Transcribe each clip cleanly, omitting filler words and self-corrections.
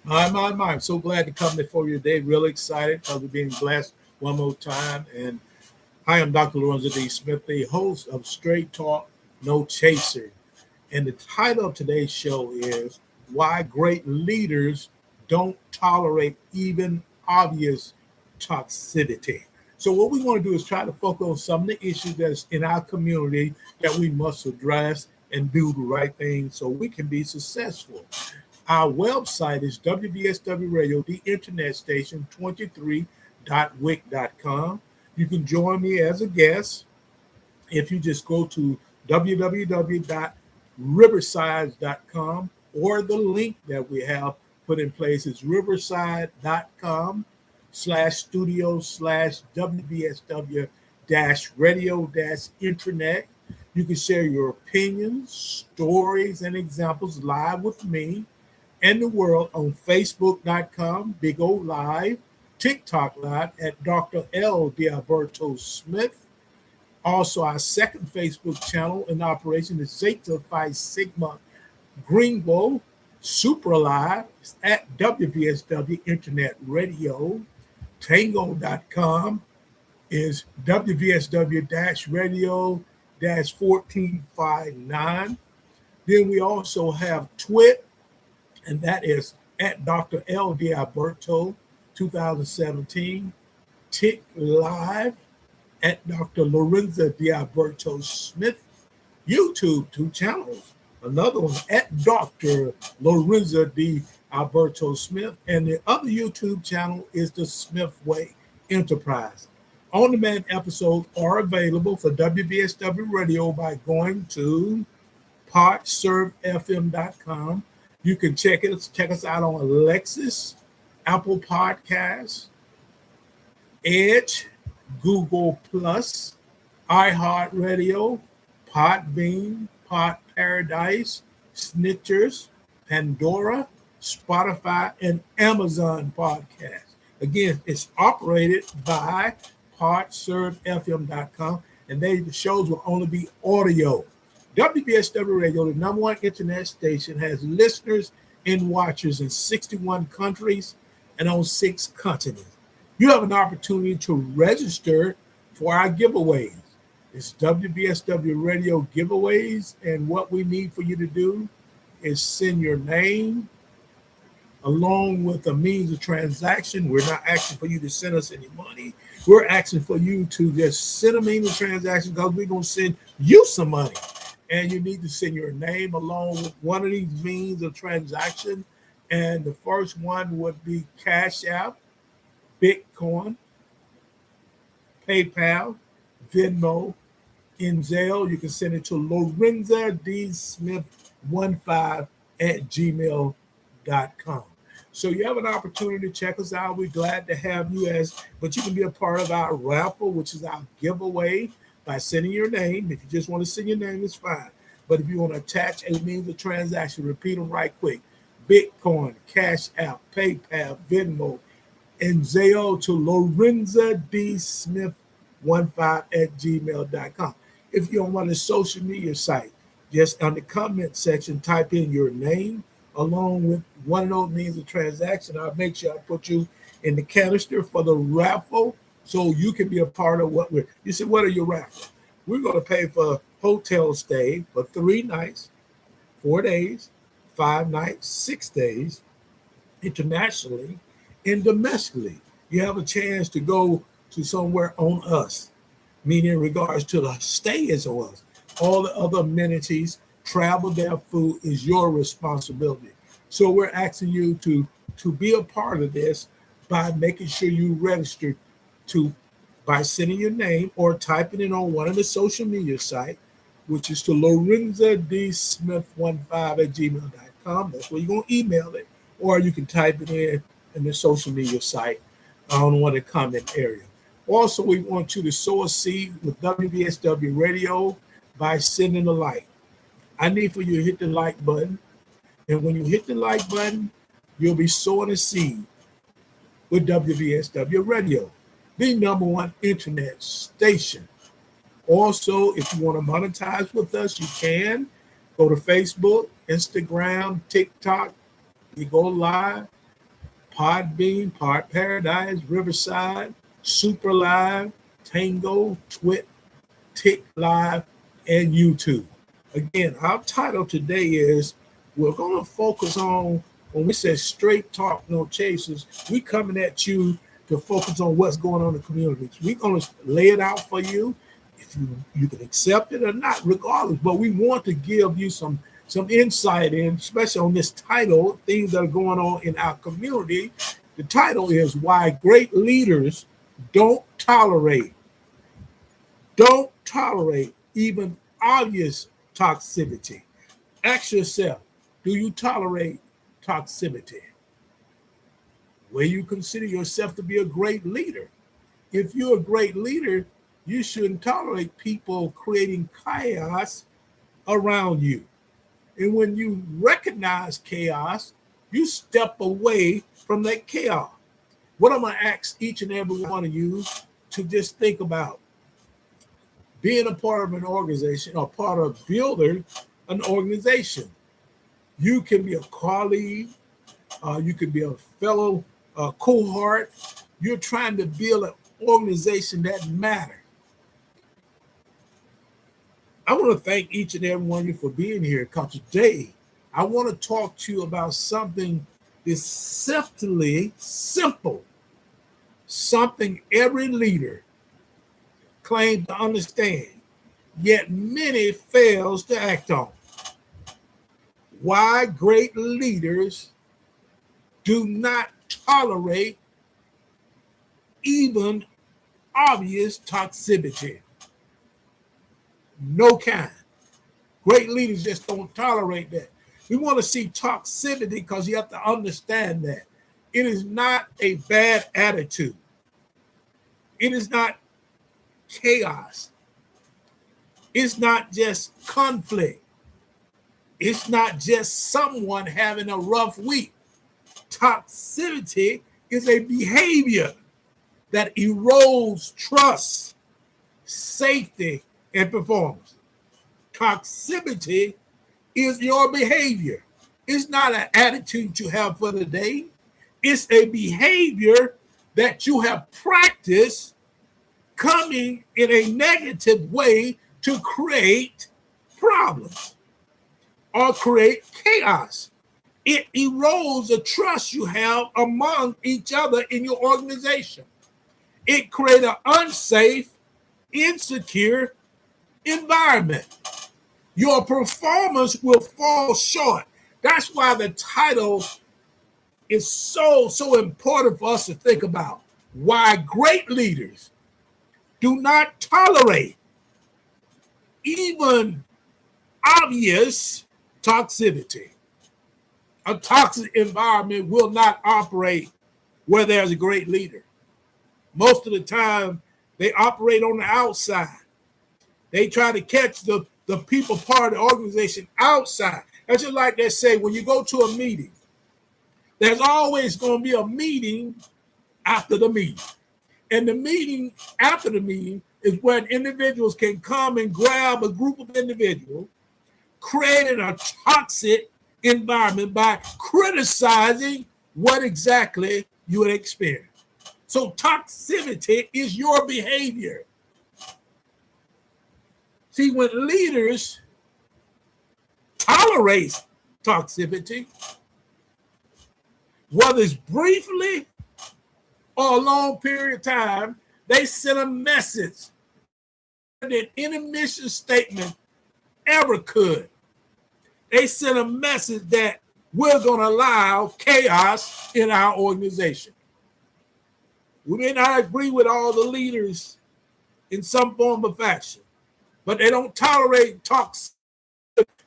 My. I'm so glad to come before you today. Really excited because we're being blessed one more time. And I am Dr. Lorenzo D. Smith, the host of Straight Talk, No Chaser. And the title of today's show is Why Great Leaders Don't Tolerate Even Obvious Toxicity. So, what we want to do is try to focus on some of the issues that's in our community that we must address and do the right thing so we can be successful. Our website is WVSW Radio, the internet station, 23.wic.com. You can join me as a guest if you just go to www.riverside.com, or the link that we have put in place is riverside.com/studio/WVSW radio internet. You can share your opinions, stories, and examples live with me and the world on Facebook.com, Big O Live, TikTok Live at Dr. L. D'Alberto Smith. Also, our second Facebook channel in operation is Zeta Phi Sigma Greenbow Super Live at WVSW Internet Radio. Tango.com is WVSW radio 1459. Then we also have Twit, and that is at Dr. L. D'Alberto 2017. Tick Live at Dr. Lorenzo D'Alberto Smith. YouTube, two channels. Another one at Dr. Lorenzo D'Alberto Smith. And the other YouTube channel is the Smith Way Enterprise. On-demand episodes are available for WVSW Radio by going to podservefm.com. You can check us out on Alexis, Apple Podcasts, Edge, Google Plus, iHeartRadio, Podbean, Pod Paradise, Snitchers, Pandora, Spotify, and Amazon Podcasts. Again, it's operated by podservefm.com, and the shows will only be audio. WBSW Radio, the number one internet station, has listeners and watchers in 61 countries and on 6 continents. You have an opportunity to register for our giveaways. It's WBSW Radio giveaways, and what we need for you to do is send your name along with the means of transaction. We're not asking for you to send us any money. We're asking for you to just send a means of transaction because we're going to send you some money. And you need to send your name along with one of these means of transaction. And the first one would be Cash App, Bitcoin, PayPal, Venmo, Zelle. You can send it to Lorenza D. Smith 15 at gmail.com. So you have an opportunity to check us out. We're glad to have you but you can be a part of our raffle, which is our giveaway, by sending your name. If you just want to send your name, it's fine. But if you want to attach a means of transaction, repeat them right quick. Bitcoin, Cash App, PayPal, Venmo, and Zelle to Lorenza D. Smith 15 at gmail.com. If you're on one of the social media sites, just on the comment section, type in your name along with one of those means of transaction. I'll make sure I put you in the canister for the raffle so you can be a part of you said, what are your raffles? We're going to pay for hotel stay for 3 nights, 4 days, 5 nights, 6 days, internationally and domestically. You have a chance to go to somewhere on us, meaning in regards to the stay is on us. All the other amenities, travel there, food is your responsibility. So we're asking you to be a part of this by making sure you register by sending your name or typing it on one of the social media sites, which is to Lorenza D. Smith 15 at gmail.com. That's where you're going to email it, or you can type it in the social media site on one of the comment area. Also, we want you to sow a seed with WVSW Radio by sending a like. I need for you to hit the like button. And when you hit the like button, you'll be sowing a seed with WVSW Radio, the number one internet station. Also, if you want to monetize with us, you can. Go to Facebook, Instagram, TikTok. We go live. You can also send us a $1 gift card. You can send it to WVSW Radio, the number one internet station. Also, if you want to monetize with us, you can go to Facebook, Instagram, TikTok. We go live. You can send it to WVSW Radio, the number one internet station. Also, if you want to monetize with us, you can. Go to Facebook, Instagram, TikTok. Podbean, Pod Paradise, Riverside, Super Live, Tango, Twit, Tick Live, and YouTube. Again, our title today is we're going to focus on, when we say straight talk, no chasers, we coming at you to focus on what's going on in the communities. We're going to lay it out for you. If you can accept it or not, regardless, but we want to give you some insight in, especially on this title, things that are going on in our community. The title is Why Great Leaders Don't Tolerate Even Obvious Toxicity. Ask yourself, do you tolerate toxicity? Will you consider yourself to be a great leader? If you're a great leader, you shouldn't tolerate people creating chaos around you. And when you recognize chaos, you step away from that chaos. What I'm going to ask each and every one of you to just think about: being a part of an organization or part of building an organization. You can be a colleague, you could be a fellow cohort. You're trying to build an organization that matters. I want to thank each and every one of you for being here, because today I want to talk to you about something deceptively simple, something every leader claims to understand, yet many fails to act on. Why great leaders do not tolerate even obvious toxicity. No kind. Great leaders just don't tolerate that. We want to see toxicity because you have to understand that it is not a bad attitude. It is not chaos. It's not just conflict. It's not just someone having a rough week. Toxicity is a behavior that erodes trust, safety, and performance. Toxicity is your behavior. It's not an attitude you have for the day. It's a behavior that you have practiced coming in a negative way to create problems or create chaos. It erodes the trust you have among each other in your organization. It creates an unsafe, insecure environment. Your performance will fall short. That's why the title is so important for us to think about. Why great leaders do not tolerate even obvious toxicity. A toxic environment will not operate where there's a great leader. Most of the time, they operate on the outside. They try to catch the people part of the organization outside. That's just like they say, when you go to a meeting, there's always going to be a meeting after the meeting. And the meeting after the meeting is when individuals can come and grab a group of individuals, creating a toxic environment by criticizing what exactly you would experience. So toxicity is your behavior. See, when leaders tolerate toxicity, whether it's briefly or a long period of time, they send a message that any mission statement ever could. They send a message that we're going to allow chaos in our organization. We may not agree with all the leaders in some form or fashion, but they don't tolerate toxicity.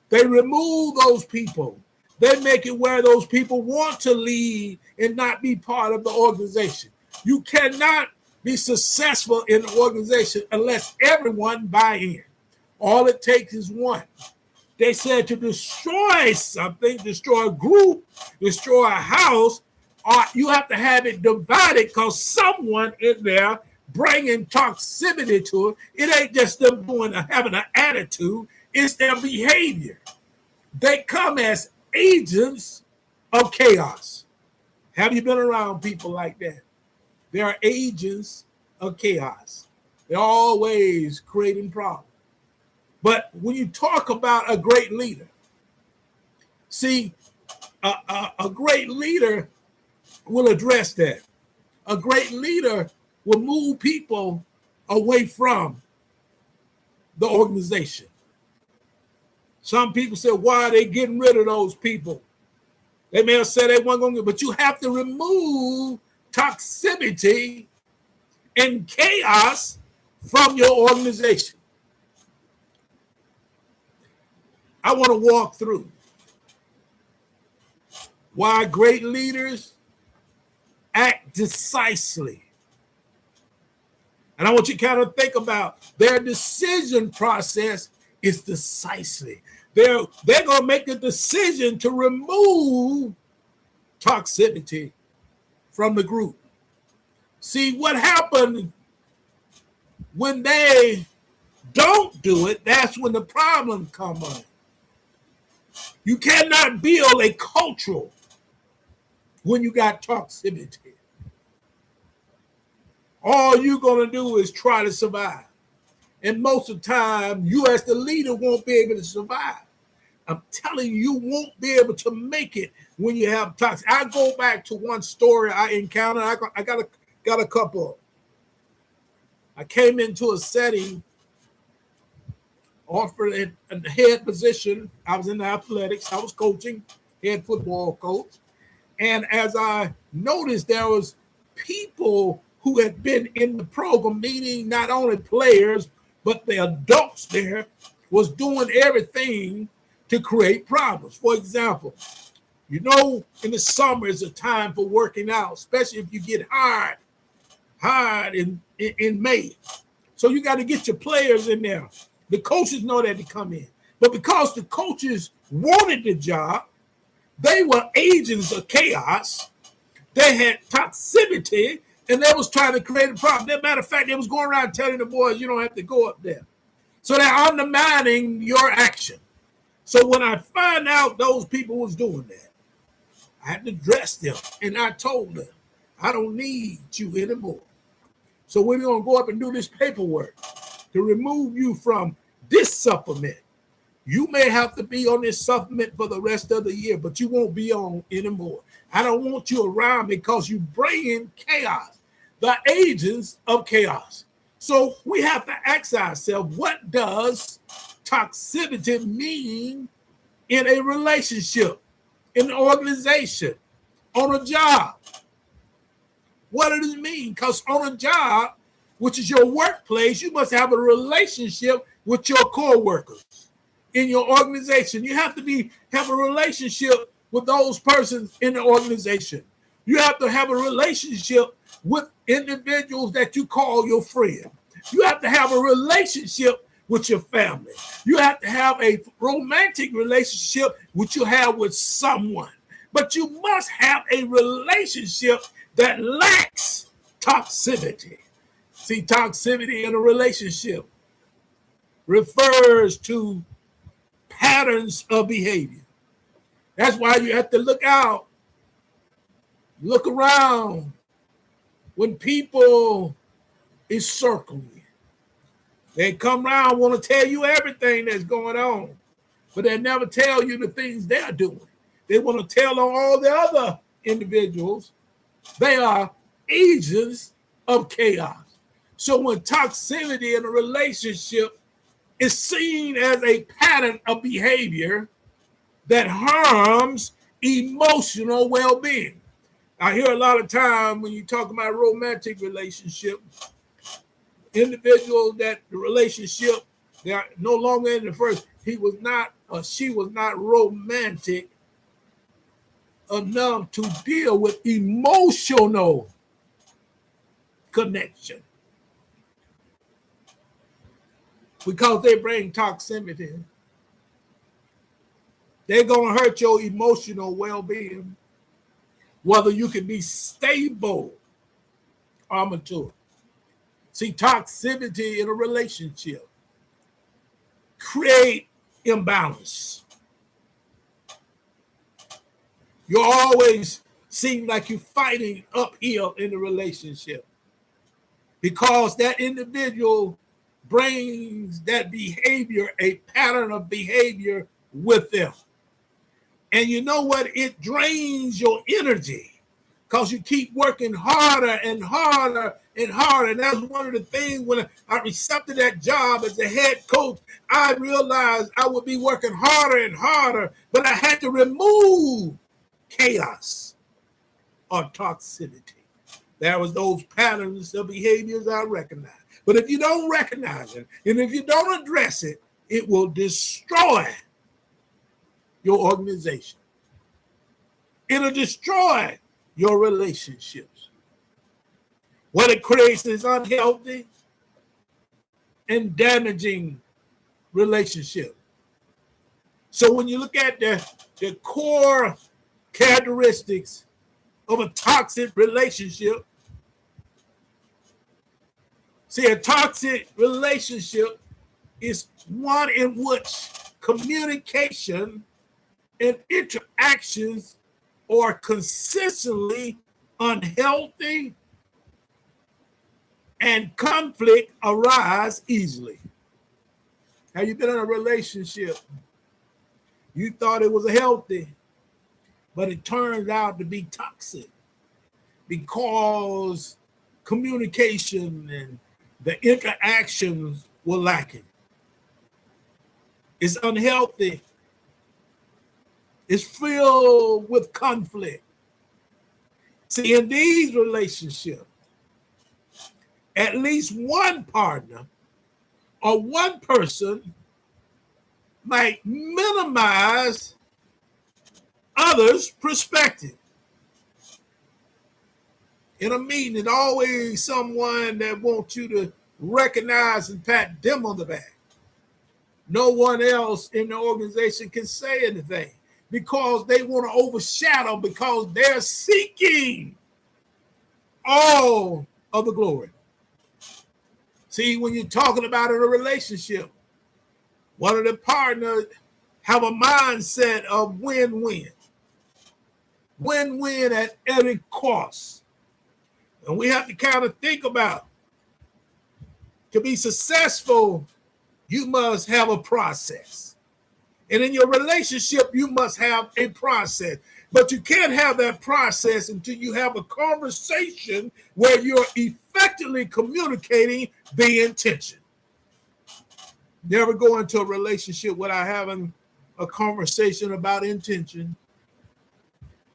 They remove those people. They make it where those people want to lead and not be part of the organization. You cannot be successful in an organization unless everyone buys in. All it takes is one. They said to destroy something, destroy a group, destroy a house, or you have to have it divided because someone in there bringing toxicity to it. It ain't just them having an attitude. It's their behavior. They come as agents of chaos. Have you been around people like that? They are agents of chaos. They're always creating problems. But when you talk about a great leader, see, a great leader will address that. A great leader will move people away from the organization. Some people say, why are they getting rid of those people? They may have said they weren't going to, but you have to remove toxicity and chaos from your organization. I want to walk through why great leaders act decisively. And I want you to kind of think about their decision process is decisively. They're going to make a decision to remove toxicity from the group. See, what happened when they don't do it, that's when the problem comes on. You cannot build a culture when you got toxicity. All you're going to do is try to survive. And most of the time, you as the leader won't be able to survive. I'm telling you, you won't be able to make it when you have toxic. I go back to one story I encountered. I got a couple. I came into a setting, offered a head position. I was in the athletics. I was coaching, head football coach. And as I noticed, there was people who had been in the program, meaning not only players, but the adults there was doing everything to create problems. For example, you know, in the summer is a time for working out, especially if you get hired in May. So you got to get your players in there. The coaches know that to come in. But because the coaches wanted the job, they were agents of chaos. They had toxicity, and they was trying to create a problem. As a matter of fact, they was going around telling the boys, you don't have to go up there. So they're undermining your action. So when I find out those people was doing that, I had to address them. And I told them, I don't need you anymore. So we're going to go up and do this paperwork to remove you from this supplement. You may have to be on this supplement for the rest of the year, but you won't be on anymore. I don't want you around because you bring in chaos, the agents of chaos. So we have to ask ourselves, what does toxicity mean in a relationship, in an organization, on a job? What does it mean? Because on a job, which is your workplace, you must have a relationship with your co-workers. In your organization, you have to have a relationship with those persons in the organization. You have to have a relationship with individuals that you call your friend. You have to have a relationship with your family. You have to have a romantic relationship which you have with someone. But you must have a relationship that lacks toxicity. See, toxicity in a relationship refers to patterns of behavior. That's why you have to look out, look around when people is circling you. They come around, want to tell you everything that's going on, but they never tell you the things they're doing. They want to tell on all the other individuals. They are agents of chaos. So when toxicity in a relationship is seen as a pattern of behavior that harms emotional well-being. I hear a lot of time when you talk about romantic relationship, individuals that the relationship, they are no longer in the first. He was not or she was not romantic enough to deal with emotional connection. Because they bring toxicity. They're going to hurt your emotional well-being, whether you can be stable or mature. See, toxicity in a relationship create imbalance. You're always seem like you're fighting uphill in the relationship because that individual brings that behavior, a pattern of behavior with them. And you know what? It drains your energy because you keep working harder and harder and harder. And that's one of the things when I accepted that job as a head coach, I realized I would be working harder and harder, but I had to remove chaos or toxicity. There was those patterns of behaviors I recognized. But if you don't recognize it, and if you don't address it, it will destroy your organization. It'll destroy your relationships. What it creates is unhealthy and damaging relationship. So when you look at the core characteristics of a toxic relationship, see, a toxic relationship is one in which communication and interactions are consistently unhealthy and conflict arise easily. Have you been in a relationship? You thought it was healthy, but it turned out to be toxic because communication and the interactions were lacking. It's unhealthy. It's filled with conflict. See, in these relationships, at least one partner or one person might minimize others' perspective. In a meeting, there's always someone that wants you to recognize and pat them on the back. No one else in the organization can say anything because they want to overshadow, because they're seeking all of the glory. See, when you're talking about in a relationship, one of the partners have a mindset of win-win. Win-win at any cost. And we have to kind of think about, to be successful, you must have a process. And in your relationship, you must have a process. But you can't have that process until you have a conversation where you're effectively communicating the intention. Never go into a relationship without having a conversation about intention.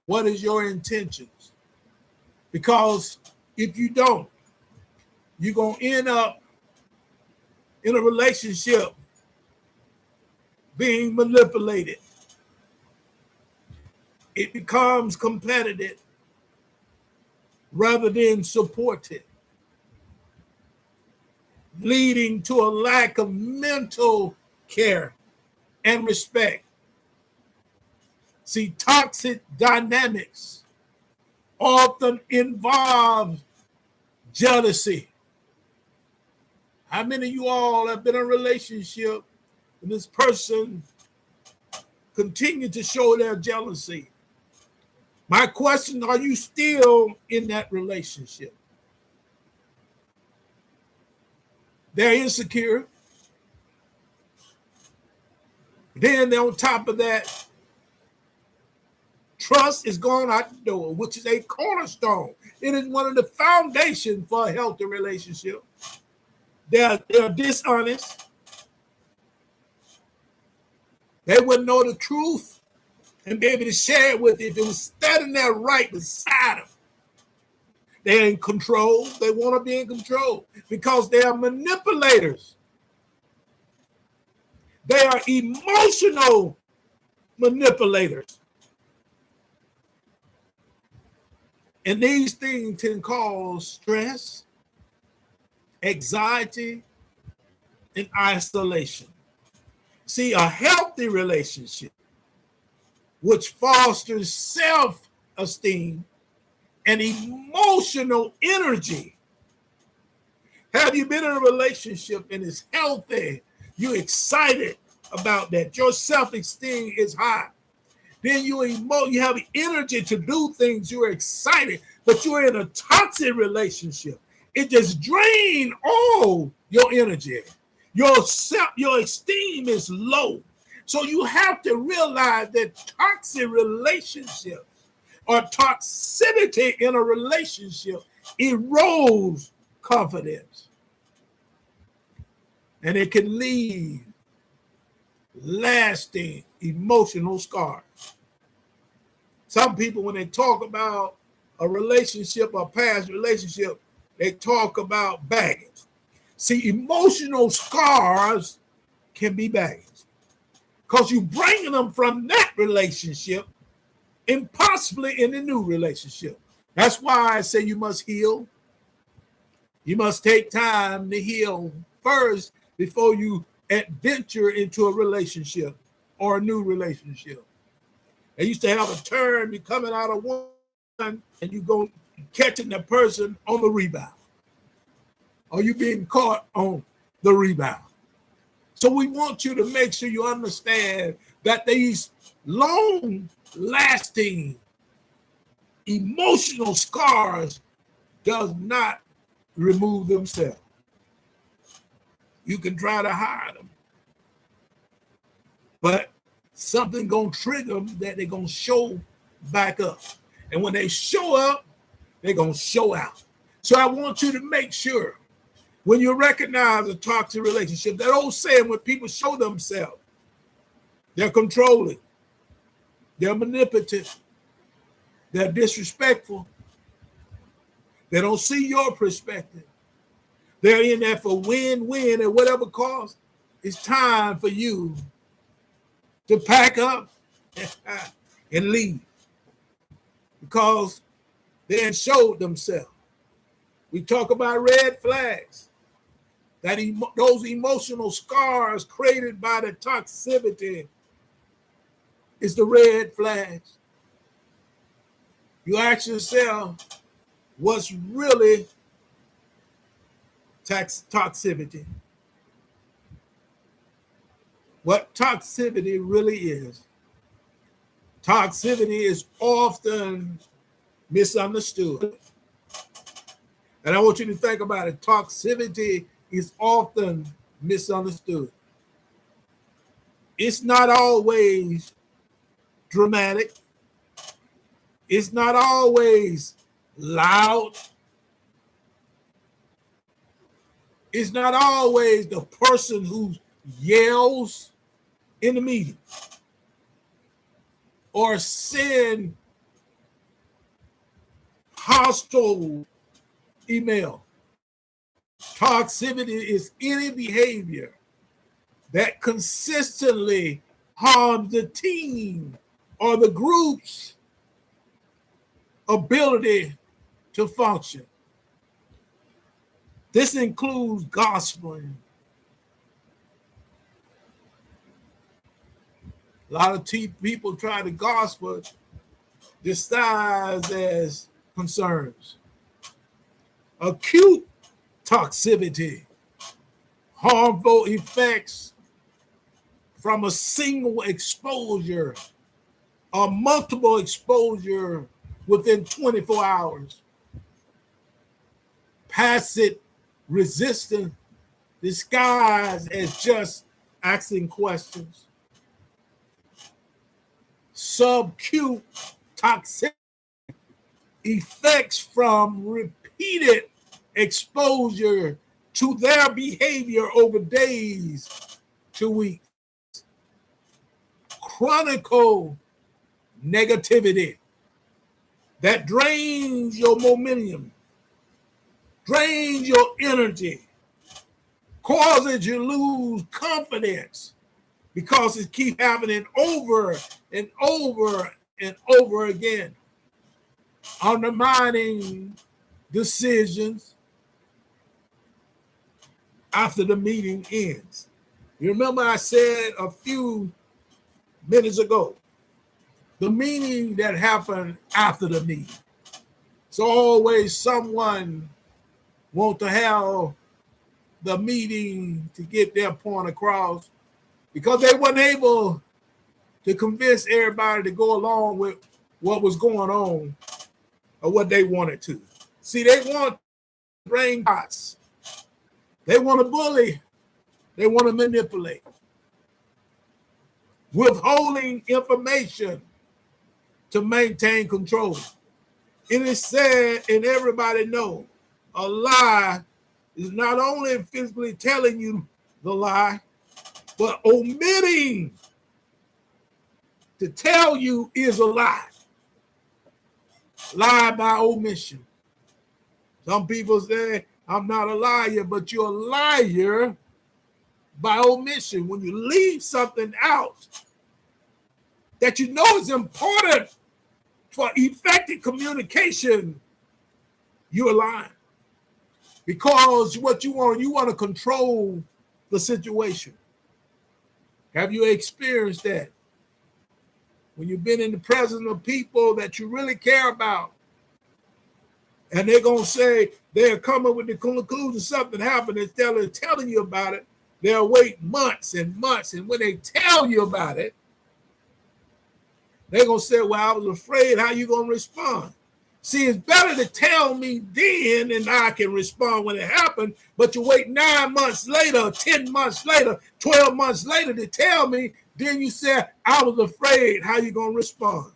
What is your intentions? Because if you don't, you're going to end up in a relationship being manipulated. It becomes competitive rather than supported, leading to a lack of mental care and respect. See, toxic dynamics often involve jealousy. How many of you all have been in a relationship and this person continued to show their jealousy? My question, are you still in that relationship? They're insecure. Then on top of that, trust is gone out the door, which is a cornerstone. It is one of the foundations for a healthy relationship. They're dishonest. They wouldn't know the truth and be able to share it with you if it was standing there right beside them. They're in control. They want to be in control because they are manipulators. They are emotional manipulators. And these things can cause stress, anxiety, and isolation. See, a healthy relationship, which fosters self-esteem and emotional energy. Have you been in a relationship and it's healthy? You're excited about that. Your self-esteem is high. Then you have the energy to do things. You're excited, but you're in a toxic relationship. It just drains all your energy. Your esteem is low. So you have to realize that toxic relationships or toxicity in a relationship erodes confidence. And it can leave lasting emotional scars. Some people, when they talk about a relationship or past relationship, they talk about baggage. See, emotional scars can be baggage because you're bringing them from that relationship and possibly in a new relationship. That's why I say you must heal. You must take time to heal first before you adventure into a relationship or a new relationship. They used to have a term, you're coming out of one and you go catching the person on the rebound, or you being caught on the rebound. So we want you to make sure you understand that these long-lasting emotional scars does not remove themselves. You can try to hide them, but something gonna trigger them that they're gonna show back up. And when they show up, they're gonna show out. So I want you to make sure when you recognize a toxic relationship, that old saying, when people show themselves, they're controlling, they're manipulative, they're disrespectful, they don't see your perspective, they're in there for win-win at whatever cost. It's time for you to pack up and leave because they had showed themselves. We talk about red flags, that those emotional scars created by the toxicity is the red flags. You ask yourself, what's really toxicity? What toxicity really is. Toxicity is often misunderstood. And I want you to think about it. Toxicity is often misunderstood. It's not always dramatic. It's not always loud. It's not always the person who yells in the meeting or send hostile email. Toxicity is any behavior that consistently harms the team or the group's ability to function. This includes gossiping. A lot of people try to gossip disguised as concerns. Acute toxicity, harmful effects from a single exposure or multiple exposure within 24 hours. Passive resistance disguised as just asking questions. Subacute toxicity, effects from repeated exposure to their behavior over days to weeks. Chronic negativity that drains your momentum, drains your energy, causes you to lose confidence because it keeps happening over and over and over again. Undermining decisions after the meeting ends. You remember I said a few minutes ago, the meeting that happened after the meeting. So always someone want to have the meeting to get their point across because they weren't able to convince everybody to go along with what was going on or what they wanted to. See, they want brain bots. They want to bully. They want to manipulate. Withholding information to maintain control. It is said, and everybody knows, a lie is not only physically telling you the lie, but omitting to tell you is a lie. Lie by omission. Some people say, I'm not a liar, but you're a liar by omission. When you leave something out that you know is important for effective communication, you're lying. Because what you want to control the situation. Have you experienced that? When you've been in the presence of people that you really care about, and they're going to say, they're coming with the conclusion something happened, instead of telling you about it, they'll wait months and months, and when they tell you about it, they're going to say, well, I was afraid. How you going to respond? See, it's better to tell me then and I can respond when it happened, but you wait 9 months later, 10 months later, 12 months later to tell me, then you say, I was afraid. How you going to respond?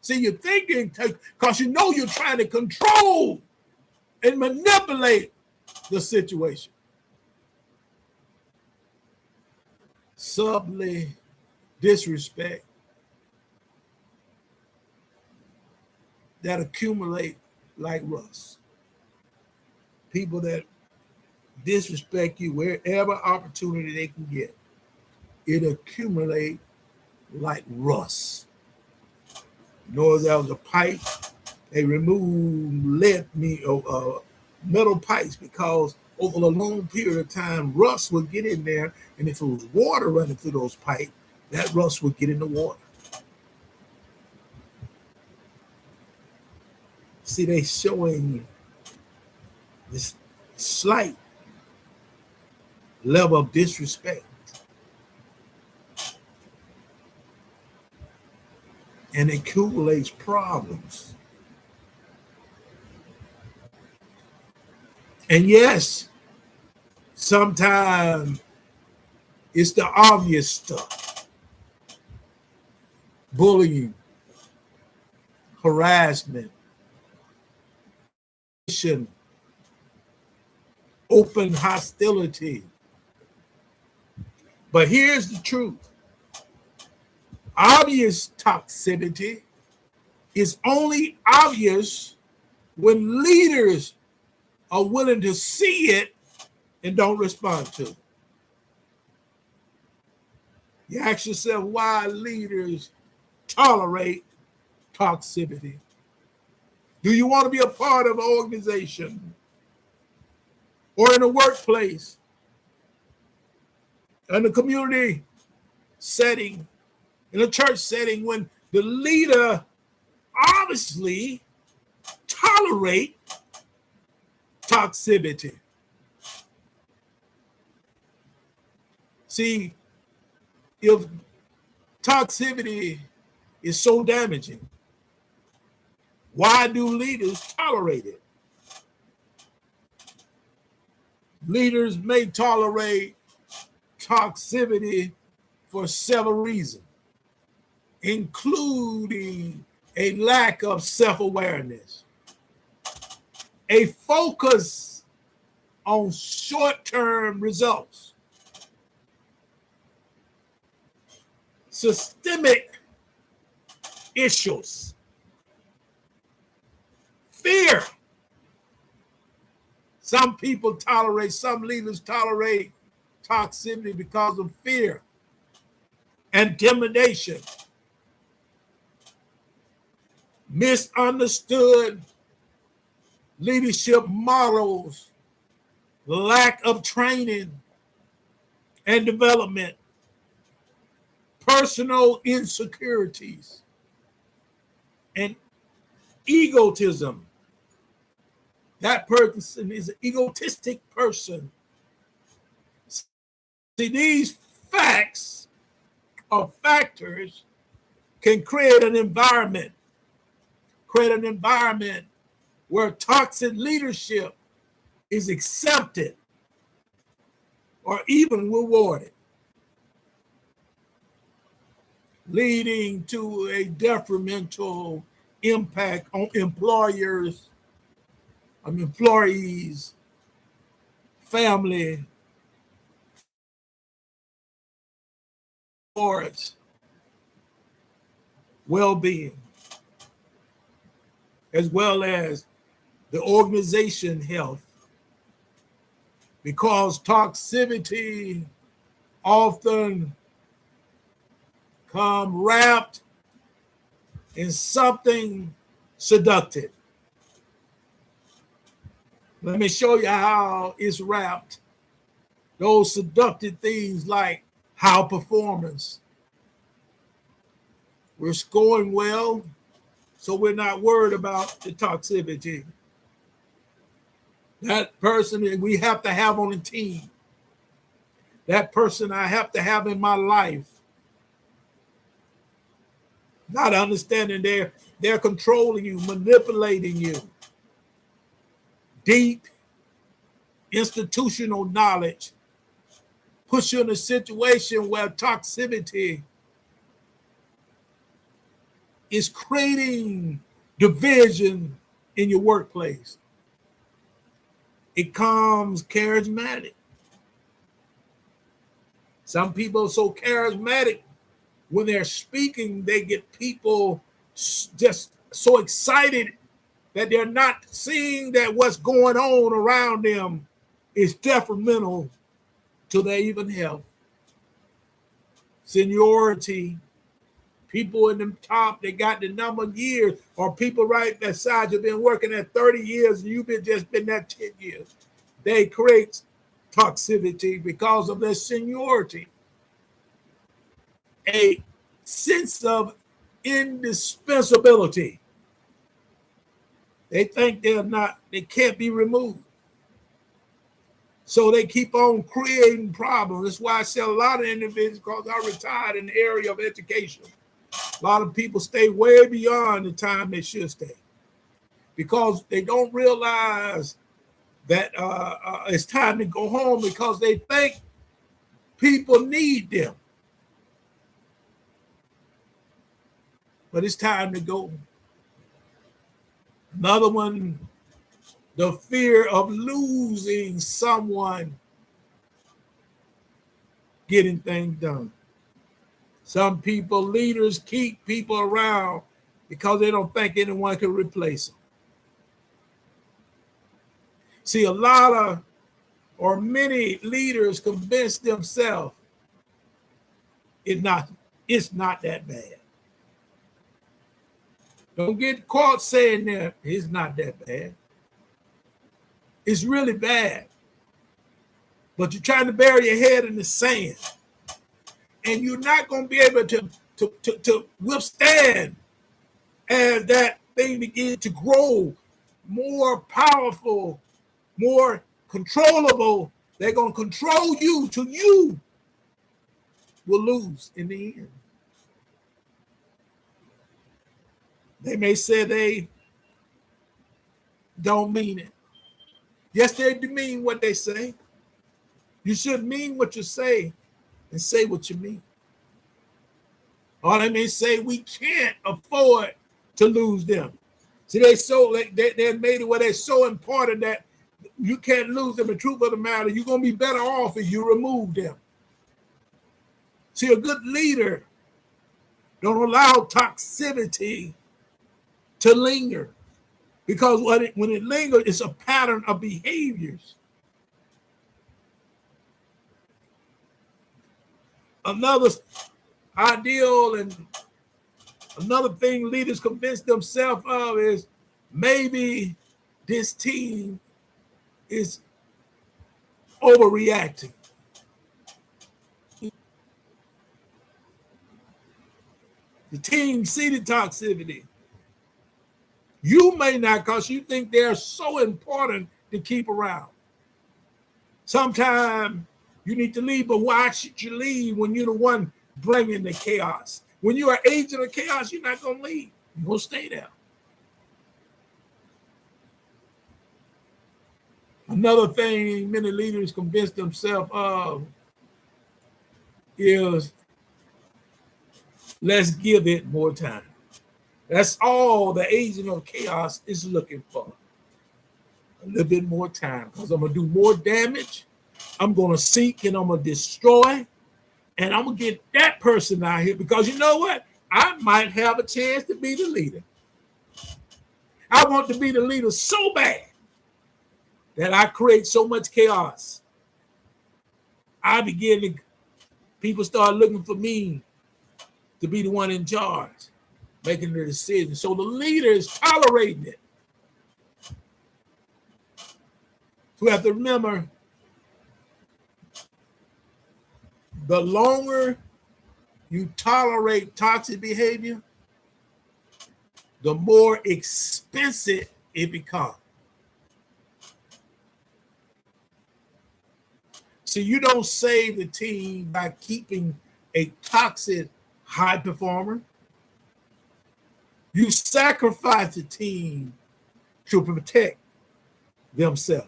See, you're thinking, because you know you're trying to control and manipulate the situation. Subtly disrespect that accumulate like rust. People that disrespect you wherever opportunity they can get. It accumulate like rust. You know, there was a pipe, they removed metal pipes because over a long period of time, rust would get in there, and if it was water running through those pipes, that rust would get in the water. See, they showing this slight level of disrespect. And it accumulates problems. And yes, sometimes it's the obvious stuff. Bullying, harassment, open hostility. But here's the truth. Obvious toxicity is only obvious when leaders are willing to see it and don't respond to it. You ask yourself why leaders tolerate toxicity. Do you want to be a part of an organization or in a workplace, in a community setting, in a church setting, when the leader obviously tolerate toxicity? See, if toxicity is so damaging, why do leaders tolerate it? Leaders may tolerate toxicity for several reasons, including a lack of self-awareness, a focus on short-term results, systemic issues, fear. Some leaders tolerate toxicity because of fear, intimidation, misunderstood leadership models, lack of training and development, personal insecurities, and egotism. That person is an egotistic person. See, these facts of factors can create an environment where toxic leadership is accepted or even rewarded, leading to a detrimental impact on employers, employees, family, boards, well-being, as well as the organization health, because toxicity often come wrapped in something seductive. Let me show you how it's wrapped. Those seductive things like high performance. We're scoring well, so we're not worried about the toxicity. That person we have to have on the team. That person I have to have in my life. Not understanding they're controlling you, manipulating you. Deep institutional knowledge puts you in a situation where toxicity is creating division in your workplace. It comes charismatic. Some people are so charismatic, when they're speaking, they get people just so excited that they're not seeing that what's going on around them is detrimental to their even health. Seniority, people in the top, they got the number of years, or people right beside you been working at 30 years and you've just been there 10 years. They create toxicity because of their seniority. A sense of indispensability. They think they can't be removed. So they keep on creating problems. That's why I say a lot of individuals, because I retired in the area of education, a lot of people stay way beyond the time they should stay because they don't realize that it's time to go home because they think people need them. But it's time to go. Another one, the fear of losing someone getting things done. Some people, leaders, keep people around because they don't think anyone can replace them. See, many leaders convince themselves it's not that bad. Don't get caught saying that it's not that bad. It's really bad. But you're trying to bury your head in the sand. And you're not going to be able to withstand as that thing begins to grow more powerful, more controllable. They're going to control you till you will lose in the end. They may say they don't mean it. Yes, they do mean what they say. You should mean what you say and say what you mean. Or they may say we can't afford to lose them. See, they're made it where they're so important that you can't lose them. The truth of the matter, you're going to be better off if you remove them. See, a good leader don't allow toxicity to linger, because when it lingers, it's a pattern of behaviors. Another ideal and another thing leaders convince themselves of is maybe this team is overreacting. The team see the toxicity. You may not, because you think they're so important to keep around. Sometimes you need to leave, but why should you leave when you're the one bringing the chaos. When you are agent of chaos, you're not going to leave. You're going to stay there. Another thing many leaders convince themselves of is, let's give it more time. That's all the agent of chaos is looking for. A little bit more time, because I'm going to do more damage. I'm going to seek and I'm going to destroy. And I'm going to get that person out here, because you know what? I might have a chance to be the leader. I want to be the leader so bad that I create so much chaos. People start looking for me to be the one in charge, making the decision. So the leader is tolerating it. We have to remember, the longer you tolerate toxic behavior, the more expensive it becomes. See, you don't save the team by keeping a toxic high performer. You sacrifice the team to protect themselves.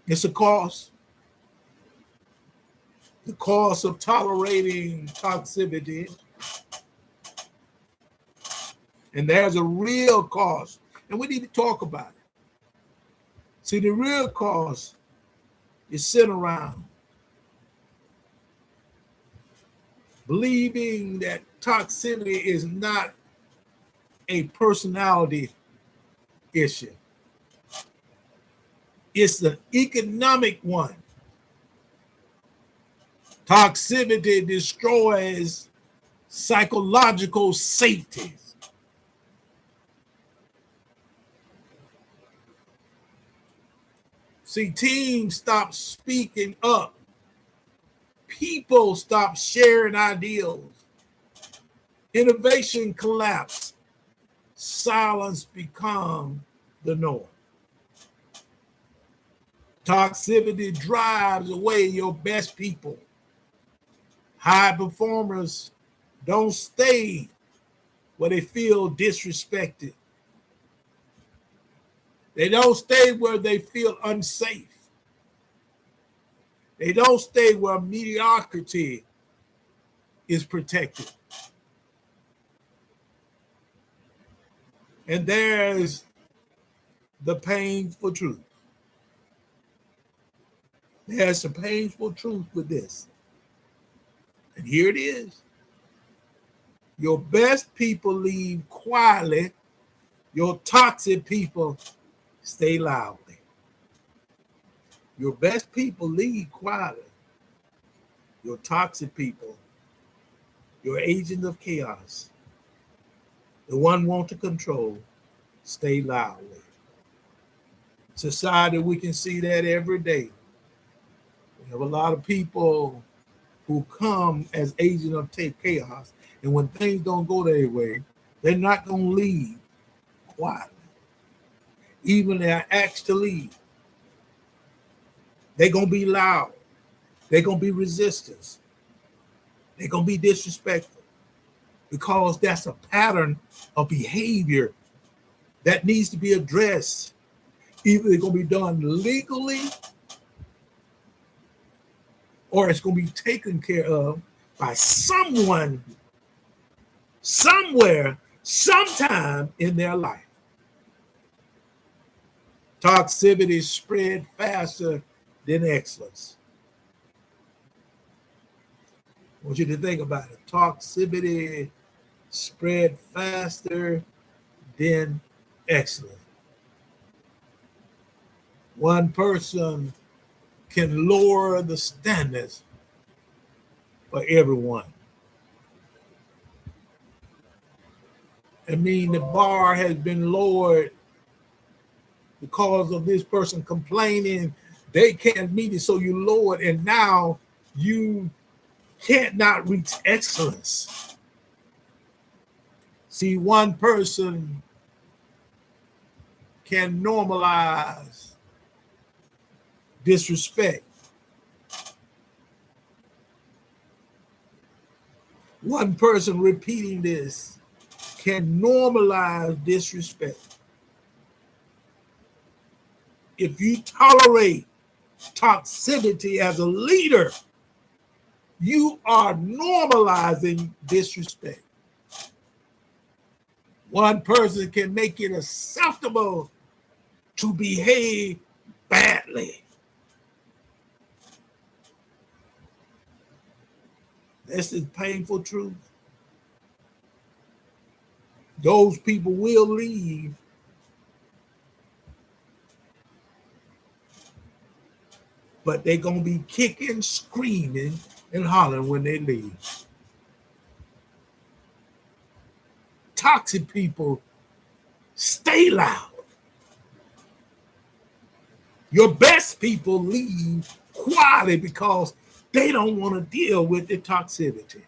It's a cost. The cost of tolerating toxicity. And there's a real cost. And we need to talk about it. See, the real cost is sitting around believing that toxicity is not a personality issue. It's an economic one. Toxicity destroys psychological safety. See, teams stop speaking up. People stop sharing ideals. Innovation collapse. Silence becomes the norm. Toxicity drives away your best people. High performers don't stay where they feel disrespected. They don't stay where they feel unsafe. They don't stay where mediocrity is protected. And there's the painful truth. There's some painful truth with this. And here it is. Your best people leave quietly. Your toxic people stay loudly. Your best people leave quietly. Your toxic people, your agent of chaos, the one want to control, stay loudly. Society, we can see that every day. We have a lot of people who come as agents of chaos, and when things don't go their way, they're not going to leave quietly. Even they're asked to leave, they're going to be loud. They're going to be resistance. They're going to be disrespectful, because that's a pattern of behavior that needs to be addressed. Either it's going to be done legally, or it's going to be taken care of by someone, somewhere, sometime in their life. Toxicity spread faster than excellence. I want you to think about it. Toxicity spread faster than excellence. One person can lower the standards for everyone. I mean, the bar has been lowered because of this person complaining they can't meet it, so you lower it, and now you can't not reach excellence. See, one person can normalize disrespect, One person repeating this can normalize disrespect. If you tolerate toxicity as a leader, you are normalizing disrespect. One person can make it acceptable to behave badly. This is painful truth. Those people will leave, but they're going to be kicking, screaming, and hollering when they leave. Toxic people stay loud. Your best people leave quietly because they don't want to deal with the toxicity.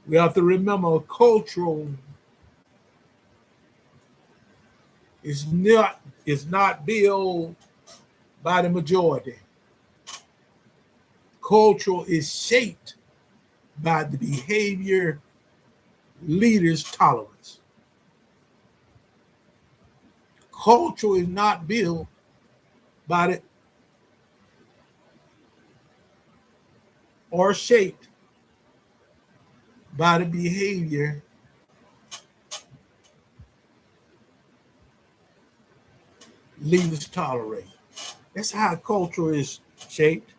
We have to remember cultural is not built by the majority. Culture is shaped by the behavior leaders' tolerance. Culture is not built by the or shaped by the behavior leaders tolerate. That's how culture is shaped.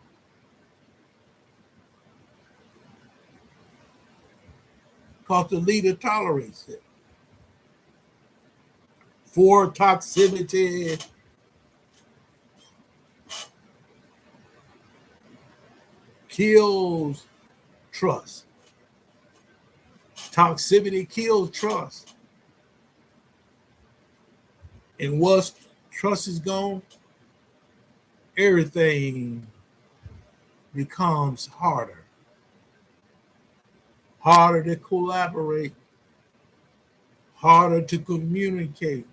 Because the leader tolerates it. For toxicity kills trust. Toxicity kills trust. And once trust is gone, everything becomes harder. Harder to collaborate, harder to communicate,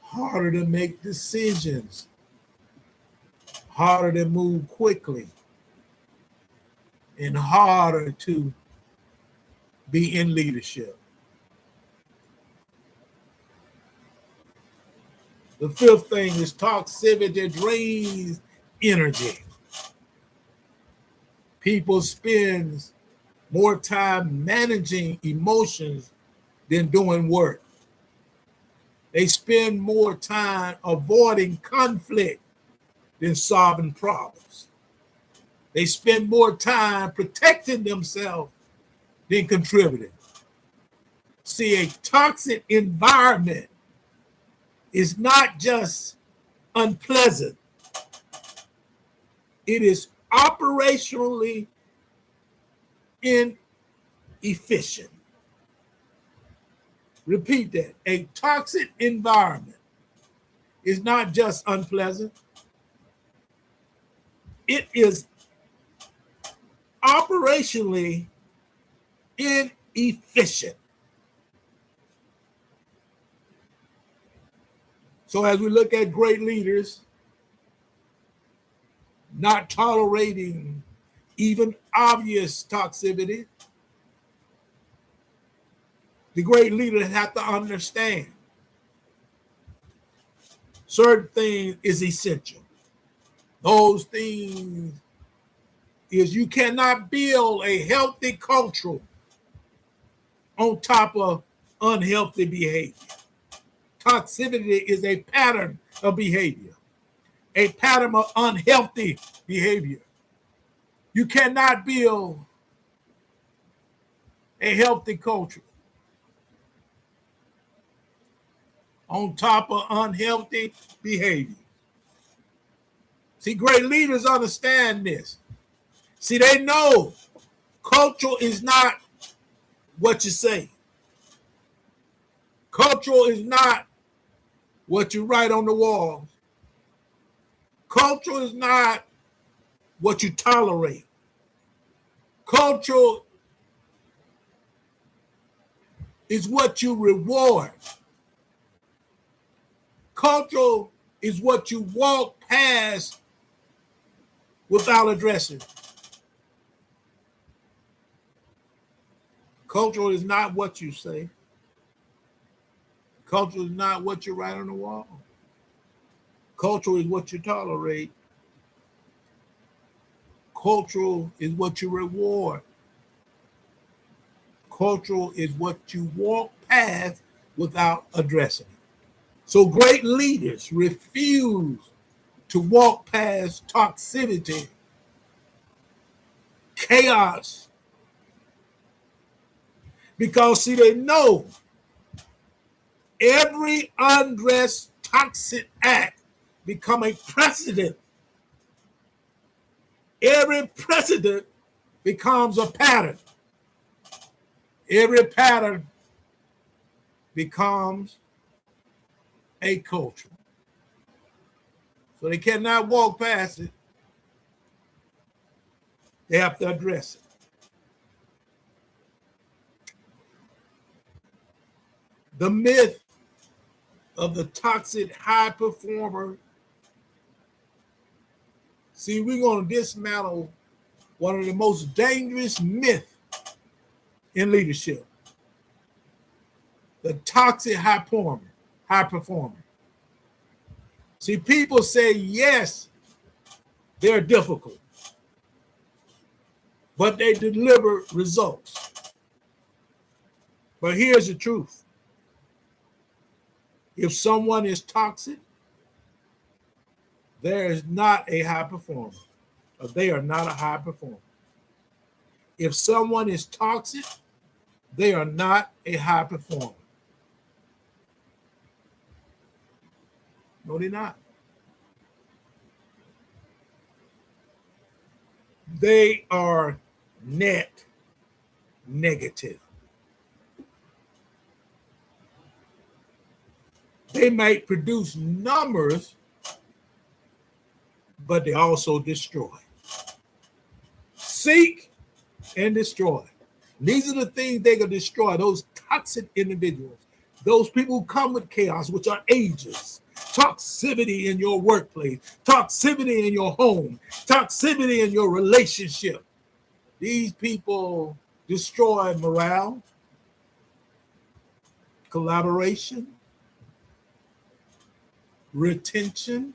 harder to make decisions, harder to move quickly, and harder to be in leadership. The fifth thing is toxicity drains energy. People spend more time managing emotions than doing work. They spend more time avoiding conflict than solving problems. They spend more time protecting themselves than contributing. See, a toxic environment is not just unpleasant. It is operationally inefficient. Repeat that. A toxic environment is not just unpleasant. It is operationally inefficient. So as we look at great leaders not tolerating even obvious toxicity, the great leaders have to understand certain things is essential. Those things is you cannot build a healthy culture on top of unhealthy behavior. Toxicity is a pattern of behavior, a pattern of unhealthy behavior. You cannot build a healthy culture on top of unhealthy behavior. See, great leaders understand this. See, they know culture is not what you say. Culture is not what you write on the walls. Culture is not what you tolerate. Culture is what you reward. Culture is what you walk past without addressing. Cultural is not what you say. Cultural is not what you write on the wall. Cultural is what you tolerate. Cultural is what you reward. Cultural is what you walk past without addressing. So great leaders refuse to walk past toxicity, chaos, because, see, they know every undressed toxic act become a precedent. Every precedent becomes a pattern. Every pattern becomes a culture. So they cannot walk past it. They have to address it. The myth of the toxic high performer. See, we're going to dismantle one of the most dangerous myths in leadership. The toxic high performer. See, people say, yes, they're difficult, but they deliver results. But here's the truth. If someone is toxic, there is not a high performer, or they are not a high performer. If someone is toxic, they are not a high performer. No, they're not. They are net negative. They might produce numbers, but they also destroy. Seek and destroy. These are the things they can destroy, those toxic individuals, those people who come with chaos, which are agents. Toxicity in your workplace, toxicity in your home, toxicity in your relationship. These people destroy morale, collaboration, retention,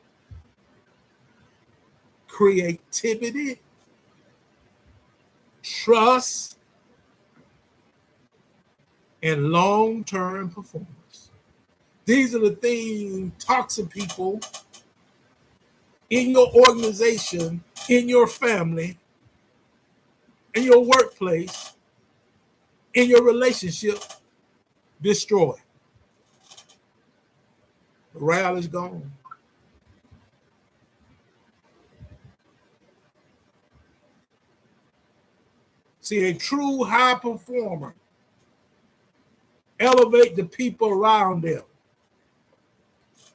creativity, trust, and long-term performance. These are the things toxic people in your organization, in your family, in your workplace, in your relationship destroy. Morale is gone. See, a true high performer elevate the people around them.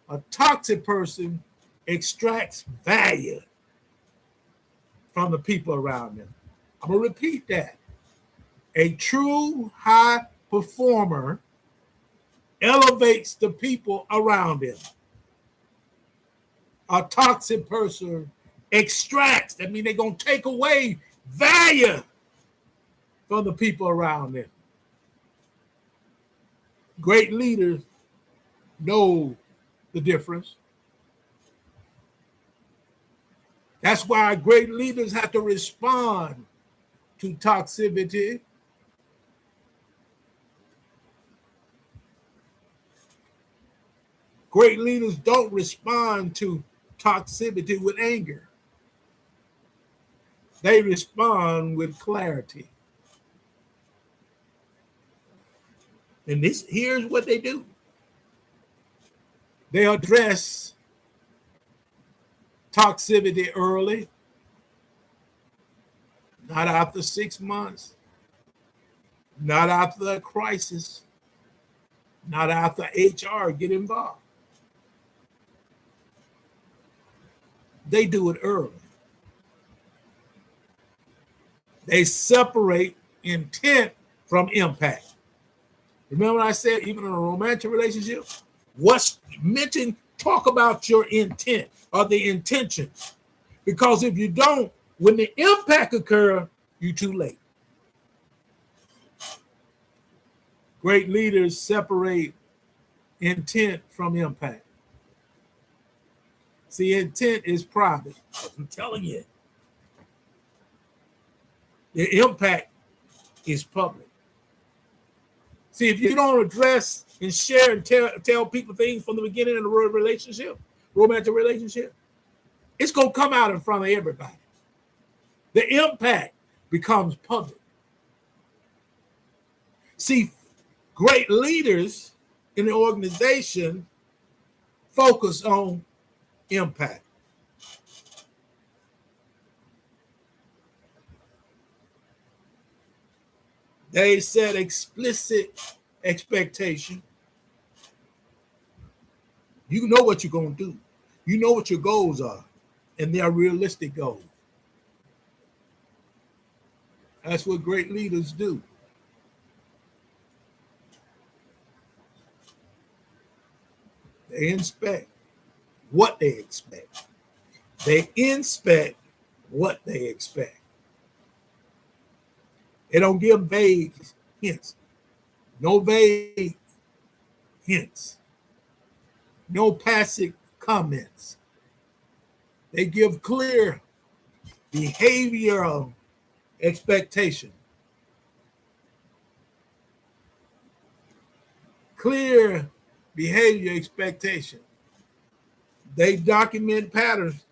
A toxic person extracts value from the people around them. I'm going to repeat that. A true high performer elevates the people around them. A toxic person extracts. That means they're going to take away value from the people around them. Great leaders know the difference. That's why great leaders have to respond to toxicity. Great leaders don't respond to toxicity with anger. They respond with clarity. And here's what they do. They address toxicity early, not after 6 months, not after a crisis, not after HR get involved. They do it early. They separate intent from impact. Remember I said, even in a romantic relationship, what's mentioned, talk about your intent or the intentions. Because if you don't, when the impact occurs, you're too late. Great leaders separate intent from impact. See, intent is private. I'm telling you. The impact is public. See, if you don't address and share and tell people things from the beginning of the relationship, romantic relationship, it's going to come out in front of everybody. The impact becomes public. See, great leaders in the organization focus on impact. They set explicit expectation. You know what you're going to do. You know what your goals are, and they are realistic goals. That's what great leaders do. They inspect what they expect. They inspect what they expect. They don't give vague hints. No vague hints. No passive comments. They give clear behavioral expectation. Clear behavior expectation. They document patterns.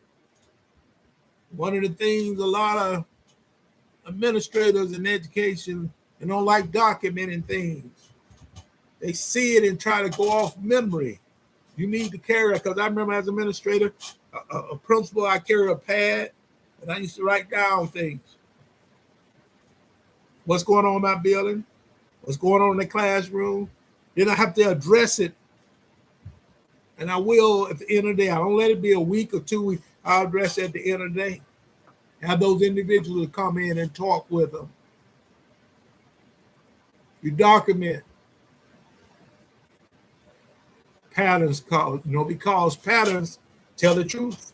One of the things a lot of administrators in education, they don't like documenting things. They see it and try to go off memory. You need to carry it, because I remember as an administrator, a principal, I carried a pad and I used to write down things. What's going on in my building? What's going on in the classroom? Then I have to address it. And I will at the end of the day. I don't let it be a week or 2 weeks. I'll address it at the end of the day. Have those individuals come in and talk with them. You document patterns, because patterns tell the truth.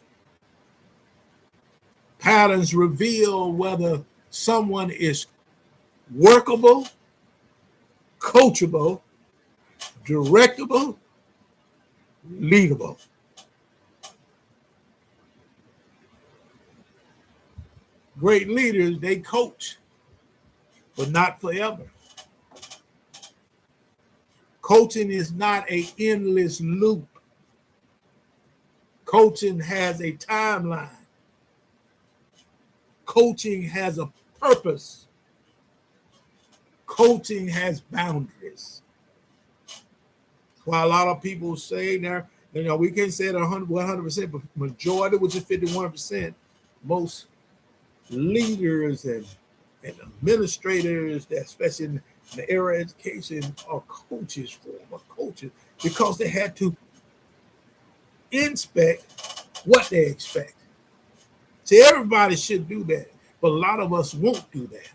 Patterns reveal whether someone is workable, coachable, directable, leadable. Great leaders, they coach, but not forever. Coaching is not an endless loop. Coaching has a timeline. Coaching has a purpose. Coaching has boundaries. While a lot of people say there, we can't say it 100%, but majority, which is 51%, most leaders and administrators, that especially in the area of education, are coaches, former coaches, because they had to inspect what they expect. See, everybody should do that, but a lot of us won't do that.